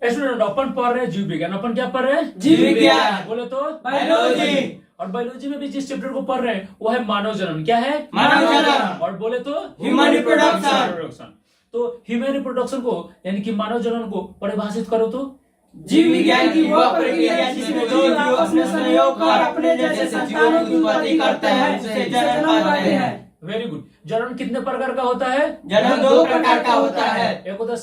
Student अपन पढ़ रहे हैं जीव विज्ञान। अपन क्या पढ़ रहे हैं? जीव विज्ञान। बोले तो बायोलॉजी। और बायोलॉजी में भी जिस चैप्टर को पढ़ रहे हैं वो है मानव जनन। क्या है? मानव जनन। और बोले तो ह्यूमन रिप्रोडक्शन। तो ह्यूमन रिप्रोडक्शन को यानी कि मानव जनन को परिभाषित करो तो जीव विज्ञान की वह प्रक्रिया है जिसमें दो जीव आपस में संयोग कर अपने जैसे संतानों की उत्पत्ति करते हैं, उसे जनन कहते हैं। Very good. जनन कितने प्रकार का होता है? जनन दो प्रकार का होता है। एक होता है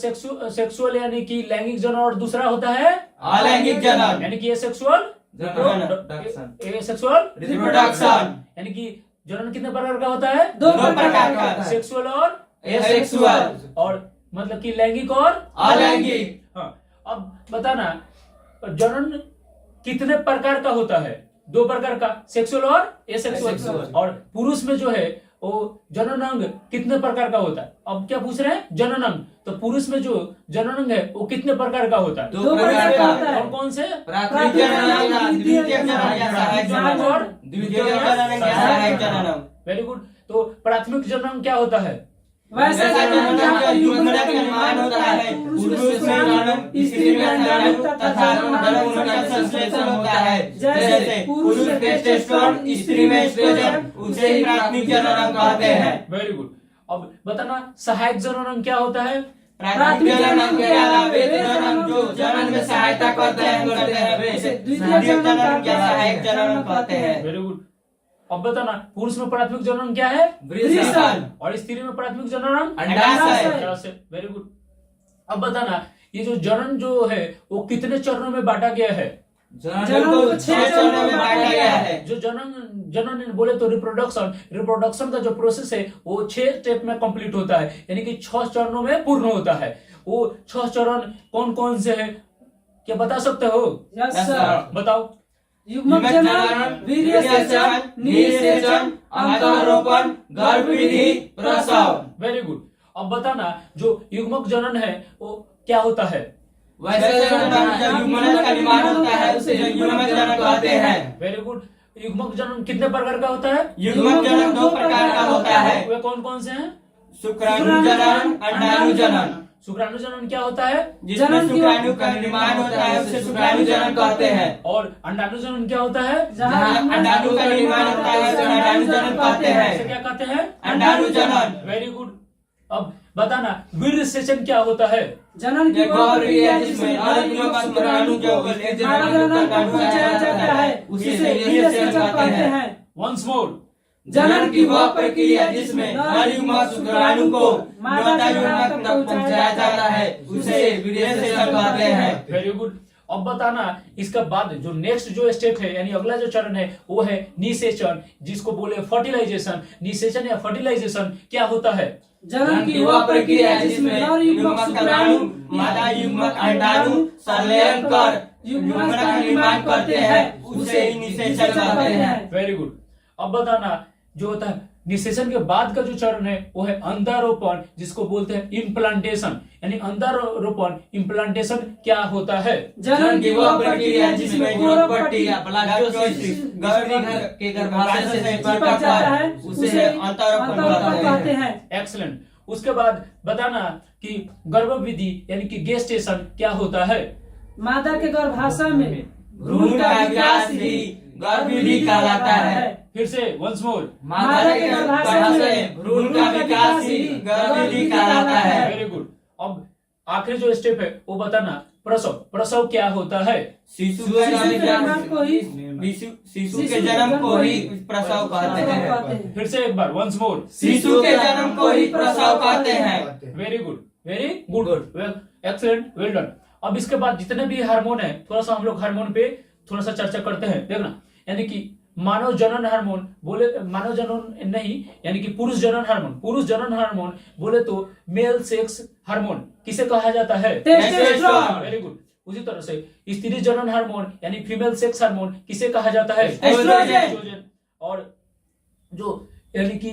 सेक्सुअल यानी कि लैंगिक जनन और दूसरा होता है अलैंगिक जनन यानी कि ये सेक्सुअल रिप्रोडक्शन। यानी कि जनन कितने प्रकार का होता है? दो प्रकार का होता है। सेक्सुअल और एसेक्सुअल और मतलब कि लैंगिक और अलैंगिक। हाँ, अब बताना जनन कितने प्रकार का होता है? दो प्रकार का, सेक्सुअल और एसेक्सुअल। एसेक्सुअल। और पुरुष में जो है वो जनन अंग कितने प्रकार का होता है? अब क्या पूछ रहे हैं? जनन अंग। तो पुरुष में जो जनन अंग है वो कितने प्रकार का होता है? दो प्रकार का होता है। कौन कौन से? प्राथमिक जनन, द्वितीयक जनन या सहायक जनन और द्वितीयक जनन या सहायक जनन। Very good. तो प्राथमिक जनन क्या होता है? वैसा जनन जहाँ युग्मक का निर्माण होता है, पुरुष में अंडाणु, स्त्री में अंडाणु तथा अंडाणु का संश्लेषण होता है। जैसे पुरुष में टेस्टोस्टेरोन, स्त्री में एस्ट्रोजन, उसे ही प्राथमिक जनन कहते हैं। Very good. अब बताना सहायक जनन क्या होता है? प्राथमिक जनन के अलावा वे जनन जो जनन में सहायता करते हैं वे द्वितीय जनन या सहायक जनन कहते हैं। Very good. अब बताना पुरुष में प्राथमिक जनन क्या है? वृषण। और स्त्री में प्राथमिक जनन अंडाशय। Very good. अब बताना ये जो जनन जो है वो कितने चरणों में बांटा गया है? जनन को 6 चरणों में बांटा गया है। जो जनन बोले तो रिप्रोडक्शन का जो प्रोसेस है वो 6 स्टेप में कंप्लीट होता है, यानी कि 6 चरणों में पूर्ण होता है। वो 6 चरण कौन कौन से है, क्या बता सकते हो? Yes sir. बताओ। युग्मक जनन, वीर्यसेचन, निषेचन, अंडारोपण, गर्भवृद्धि, प्रसव। Very good. अब बताना जो युग्मक जनन है वो क्या होता है? वैसे जनन जब युग्मक का निर्माण होता है उसे युग्मक जनन कहते हैं। Very good. युग्मक जनन कितने प्रकार का होता है? युग्मक जनन 2 प्रकार का होता है। वे कौन कौन से हैं? शुक्राणु जनन, अंडाणु जनन। शुक्राणु जनन क्या होता है? जिसमें शुक्राणु का निर्माण होता है उसे शुक्राणु जनन कहते हैं। और अंडाणु जनन क्या होता है? जहाँ अंडाणु का निर्माण होता है उसे अंडाणु जनन कहते इसे हैं। क्या कहते हैं? अंडाणु जनन। Very good. अब बताना वीर्यसेचन क्या होता है? जनन की वह प्रक्रिया जिसमें अणुओं का शुक्राणु जो जनन को पहुंचाया जाता है उसे वीर्यसेचन कहते हैं। Once more. जनन की वह प्रक्रिया जिसमें अणुओं शुक्राणु को मादा युग्मक तक पहुंचाया जाता है उसे वीर्यसेचन कहते हैं। Very good. अब बताना इसका बाद जो नेक्स्ट जो स्टेप है यानी अगला जो चरण है वो है निषेचन, जिसको बोले फर्टिलाइजेशन। निषेचन या फर्टिलाइजेशन क्या होता है? जनन की वह प्रक्रिया जिसमें युग्मक शुक्राणु मादा युग्मक अंडाणु संलयन कर युग्मक का निर्माण करते हैं उसे ही निषेचन कहते हैं। Very good. अब बताना जो होता है निषेचन के बाद का जो चरण है वो है अंडारोपण, जिसको बोलते हैं इम्प्लांटेशन। यानी अंडारोपण इम्प्लांटेशन क्या होता है? जनन की वह प्रक्रिया जिसमें जोड़पट्टी या ब्लास्टोसिस्ट गर्भगृह के गर्भाशय से चिपक जाता है उसे अंडारोपण कहते हैं। एक्सीलेंट। उसके बाद बताना कि गर्भवृद्धि यानी कि गेस्टेशन क्या होता है? मादा के गर्भाशय में भ्रूण का विकास ही गर्भवृद्धि कहलाता है। फिर से वंस मोर। मादा के गर्भाशय में भ्रूण का विकास ही गर्भवृद्धि कहलाता है। Very good. अब आखिरी जो स्टेप है वो बताना प्रसव। प्रसव क्या होता है? शिशु के जन्म को ही प्रसव कहते हैं। फिर से एक बार वंस मोर। शिशु के जन्म को ही प्रसव कहते हैं। Very good, very good, excellent, well done. अब इसके बाद जितने भी हार्मोन है थोड़ा सा हम लोग हार्मोन पे थोड़ा सा चर्चा करते हैं। देखना यानी कि मानव जनन हार्मोन बोले, मानव जनन नहीं यानी कि पुरुष जनन हार्मोन। पुरुष जनन हार्मोन बोले तो मेल सेक्स हार्मोन किसे कहा जाता है? टेस्टोस्टेरोन। Very good. उसी तरह से स्त्री जनन हार्मोन यानी फीमेल सेक्स हार्मोन किसे कहा जाता है? एस्ट्रोजन। और जो यानी कि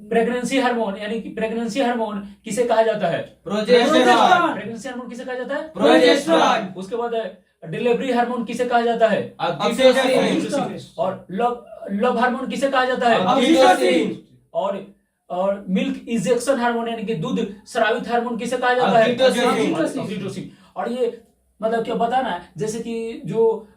प्रेगनेंसी हार्मोन यानी कि प्रेगनेंसी हार्मोन किसे कहा जाता है? प्रोजेस्टेरोन। प्रेगनेंसी हार्मोन किसे कहा जाता है? प्रोजेस्टेरोन। उसके बाद डिलीवरी हार्मोन किसे कहा जाता है? ऑक्सीटोसिन। और लव हार्मोन किसे कहा जाता है? ऑक्सीटोसिन। और और मिल्क इंजेक्शन हार्मोन यानी कि दूध स्रावित हार्मोन किसे कहा जाता है? ऑक्सीटोसिन। ऑक्सीटोसिन। और ये मतलब क्या बताना है, जैसे कि जो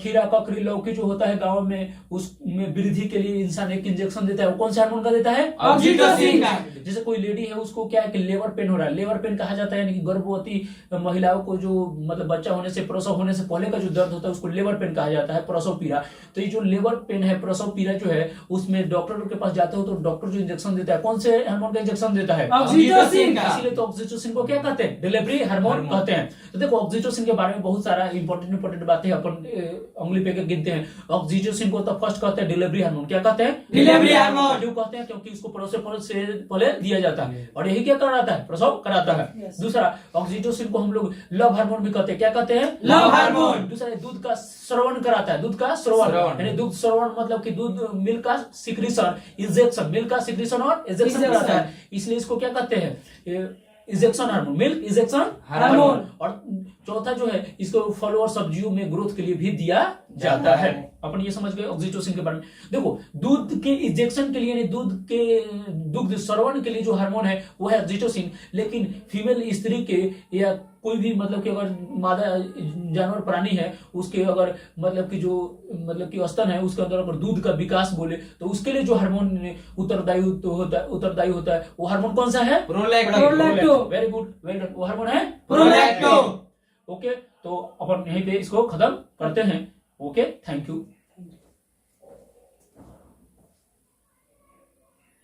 खीरा, ककड़ी, लौकी जो होता है गांव में, उसमें वृद्धि के लिए इंसान एक इंजेक्शन देता है, वो कौन से हार्मोन का देता है? ऑक्सीटोसिन का। जैसे कोई लेडी है, उसको क्या है कि लेबर पेन हो रहा है, लेबर पेन कहा जाता है, यानी कि गर्भवती महिलाओं को जो मतलब बच्चा होने से, प्रसव होने से पहले का जो दर्द होता है उसको लेबर पेन कहा जाता है, प्रसव पीड़ा। तो ये जो लेबर पेन है, प्रसव पीड़ा जो है, उसमें डॉक्टर के पास जाते हो तो डॉक्टर जो इंजेक्शन देता है, कौन से हार्मोन का इंजेक्शन देता है? ऑक्सीटोसिन का। इसीलिए तो ऑक्सीटोसिन को क्या कहते हैं? डिलीवरी हार्मोन कहते हैं। तो देखो ऑक्सीटोसिन के बारे में बहुत सारा इंपॉर्टेंट बातें अपन उंगली पे गिनते हैं। ऑक्सीटोसिन को तो फर्स्ट कहते हैं डिलीवरी हार्मोन। क्या कहते हैं? Delivery hormone. क्यों कहते हैं? क्योंकि उसको प्रसव से पहले दिया जाता है, और यही क्या कराता है? प्रसव कराता है। दूसरा, ऑक्सीटोसिन को हम लोग लव हार्मोन भी कहते हैं। क्या कहते हैं? Love hormone. दूसरा, दूध का श्रवण कराता है, दूध का श्रवण, यानी दूध श्रवण मतलब कि दूध, मिल्क का सिक्रीशन, इंजेक्शन, मिल्क का सिक्रीशन और इंजेक्शन कराता है, इसलिए इसको क्या कहते हैं? Injection hormone, milk injection hormone. और चौथा जो है, इसको फल और सब्जियों में ग्रोथ के लिए भी दिया जाता है। अपन ये समझ गए ऑक्सीटोसिन के बारे में। देखो दूध के इंजेक्शन के लिए, यानी दुग्ध श्रवण के लिए जो हार्मोन है वो है ऑक्सीटोसिन, लेकिन फीमेल स्त्री के या कोई भी मतलब कि अगर मादा जानवर प्राणी है, उसके अगर मतलब कि जो मतलब कि स्तन है, उसके अंदर अगर दूध का विकास बोले तो उसके लिए जो हार्मोन उत्तरदायी होता है वो हार्मोन कौन सा है? प्रोलैक्टो। Very good, well done. वो हार्मोन है प्रोलैक्टो। ओके, तो अपन यहीं पे इसको खत्म करते हैं। Okay, thank you.